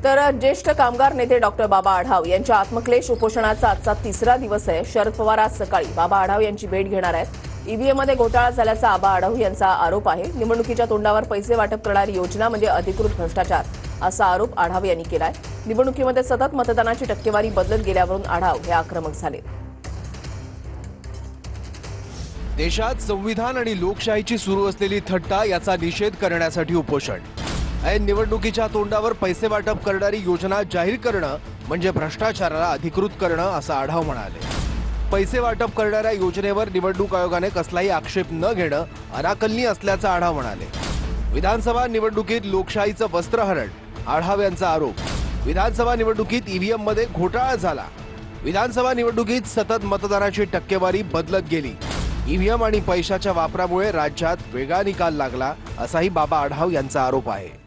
तर ज्येष्ठ कामगार नेते डॉक्टर बाबा आढाव यांच्या आत्मक्लेश उपोषणाचा आजचा तिसरा दिवस आहे। शरद पवार आज सकाळी बाबा आढाव यांची भेट घेणार आहेत। ईव्हीएम मध्ये घोटाळा झाल्याचा बाबा आढाव यांचा आरोप आहे। निवडणुकीच्या तोंडावर पैसे वाटप करणारी योजना म्हणजे अधिकृत भ्रष्टाचार असा आरोप आढाव यांनी केलाय। निवडणुकीमध्ये सतत मतदानाची टक्केवारी बदलत गेल्यावरून आढाव हे आक्रमक झाले। देशात संविधान आणि लोकशाहीची सुरू असलेली थट्टा याचा निषेध करण्यासाठी उपोषण। ऐन निवडणुकीच्या तोंडावर पैसे वाटप करणारी योजना जाहीर करणं म्हणजे भ्रष्टाचाराला अधिकृत करणं असं आढाव म्हणाले। पैसे वाटप करणाऱ्या योजनेवर निवडणूक आयोगाने कसलाही आक्षेप न घेणं अनाकलनीय असल्याचं आढाव म्हणाले। विधानसभा निवडणुकीत लोकशाहीचं वस्त्रहरण आढाव यांचा आरोप। विधानसभा निवडणुकीत ईव्हीएम मध्ये घोटाळा झाला। विधानसभा निवडणुकीत सतत मतदानाची टक्केवारी बदलत गेली। ईव्हीएम आणि पैशाच्या वापरामुळे राज्यात वेगळा निकाल लागला असाही बाबा आढाव यांचा आरोप आहे।